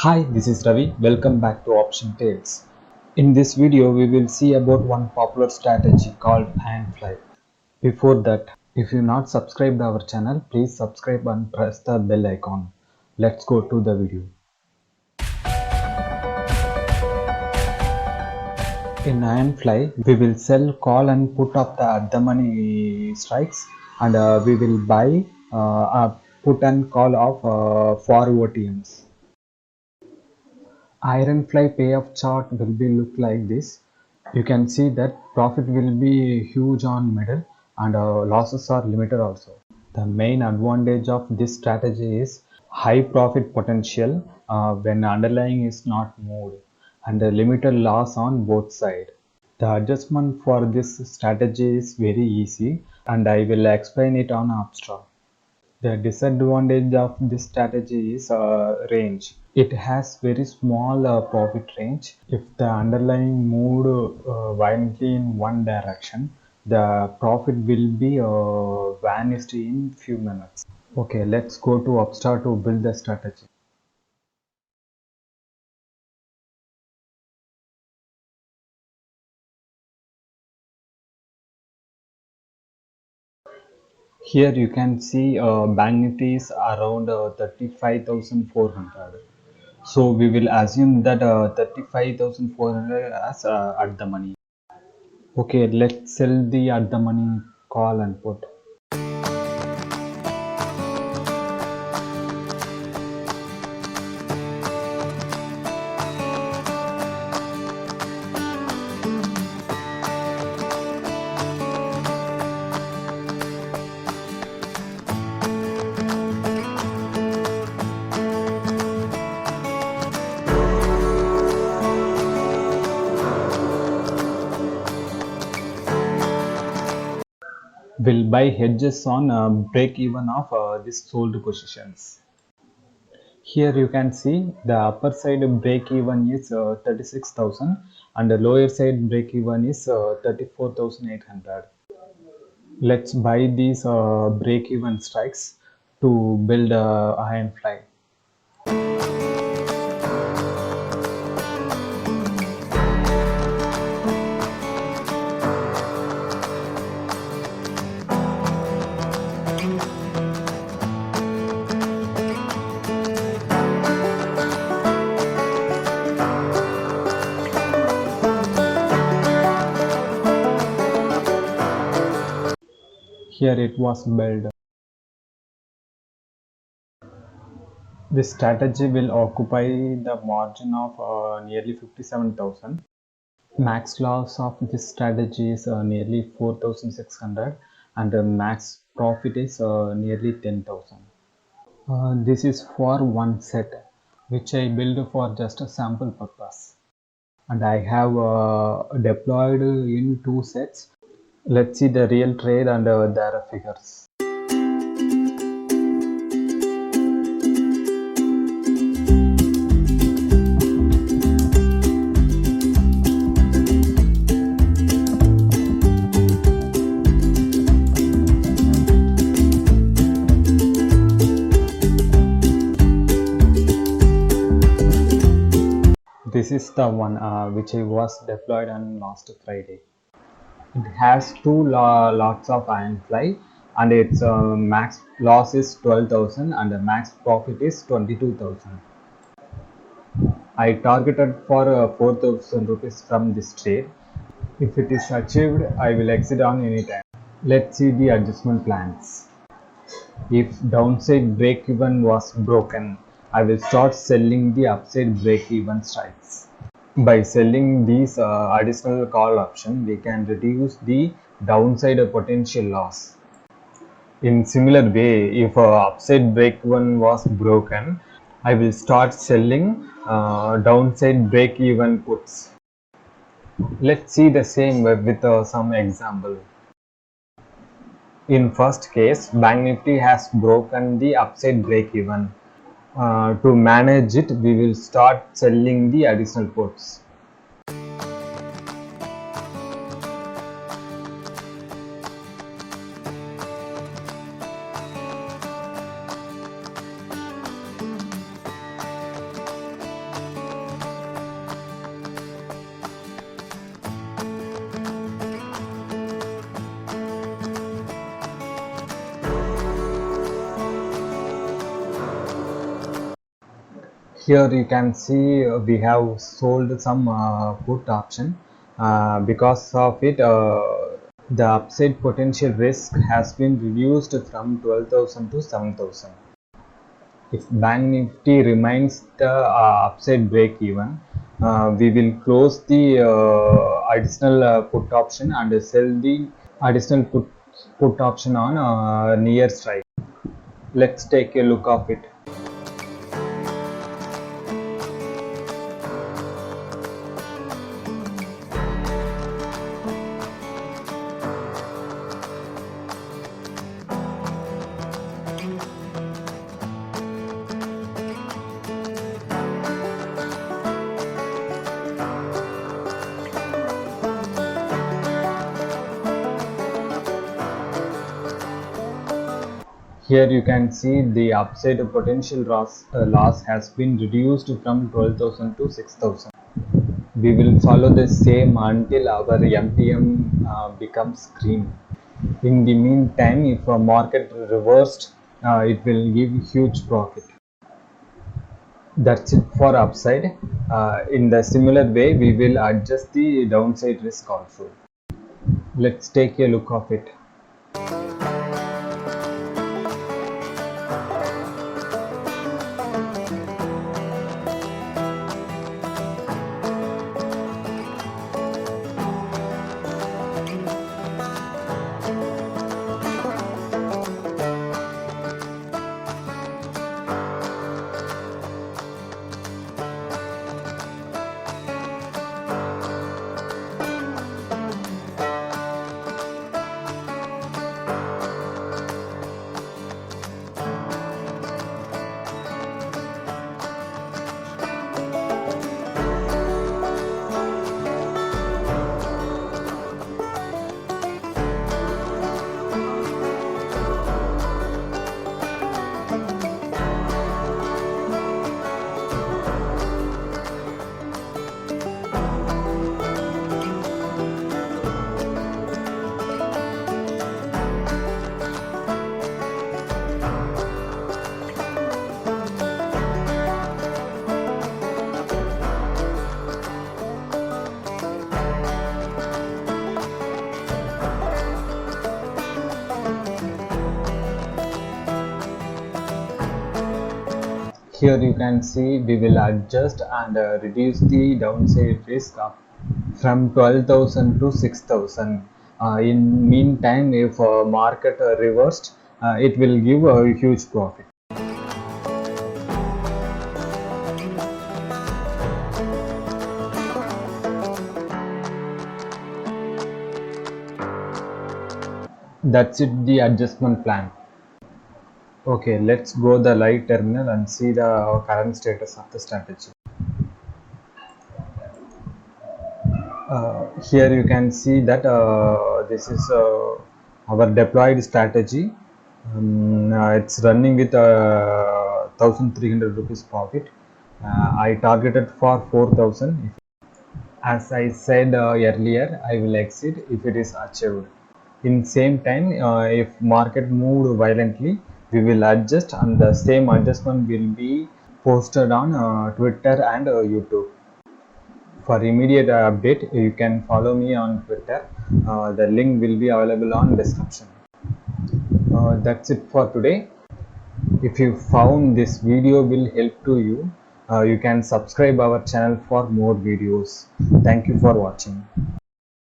Hi, this is Ravi. Welcome back to Option Tales. In this video, we will see about one popular strategy called Iron Fly. Before that, if you not subscribed our channel, please subscribe and press the bell icon. Let's go to the video. In Iron Fly, we will sell, call and put up the at the money strikes, and we will buy put and call of for OTMs. Ironfly payoff chart will be look like this. You can see that profit will be huge on middle and losses are limited also. The main advantage of this strategy is high profit potential when underlying is not moved and a limited loss on both sides. The adjustment for this strategy is very easy and I will explain it on abstract. The disadvantage of this strategy is range. It has very small profit range. If the underlying moved violently in one direction, the profit will be vanished in few minutes. Okay, let's go to Upstart to build the strategy. Here you can see Bank Nifty is around 35,400. So we will assume that 35,400 as at the money. Okay, let's sell the at the money call and put. Will buy hedges on break even of these sold positions. Here you can see the upper side break even is 36,000 and the lower side break even is 34,800. Let's buy these break even strikes to build a iron fly. Here it was built. This strategy will occupy the margin of nearly 57,000. Max loss of this strategy is nearly 4,600 and the max profit is nearly 10,000. This is for one set which I build for just a sample purpose and I have deployed in two sets. Let's see the real trade and their figures. This is the one which I was deployed on last Friday. It has two lots of iron fly and its max loss is 12,000 and the max profit is 22,000. I targeted for 4,000 rupees from this trade. If it is achieved, I will exit on any time. Let's see the adjustment plans. If downside break even was broken, I will start selling the upside break even strikes. By selling these additional call option, we can reduce the downside potential loss. In similar way, if upside break even was broken, I will start selling downside break even puts. Let's see the same with some example. In first case, Bank Nifty has broken the upside break even. To manage it, we will start selling the additional puts. Here you can see we have sold some put option. Because of it, the upside potential risk has been reduced from 12,000 to 7,000. If Bank Nifty remains the upside break even, we will close the additional put option and sell the additional put option on near strike. Let's take a look of it. Here you can see the upside potential loss has been reduced from 12,000 to 6,000. We will follow the same until our MTM becomes green. In the meantime, if a market reversed, it will give huge profit. That's it for upside. In the similar way, we will adjust the downside risk also. Let's take a look of it. Here you can see we will adjust and reduce the downside risk up from 12,000 to 6,000. In meantime, if market reversed, it will give a huge profit. That's it, the adjustment plan. Okay, let's go the live terminal and see the current status of the strategy. Here you can see that this is our deployed strategy. It's running with 1,300 rupees profit. I targeted for 4,000. As I said earlier, I will exit if it is achieved. In same time, if market moved violently, we will adjust, and the same adjustment will be posted on Twitter and YouTube. For immediate update, you can follow me on Twitter. The link will be available on description. That's it for today. If you found this video will help to you, you can subscribe our channel for more videos. Thank you for watching.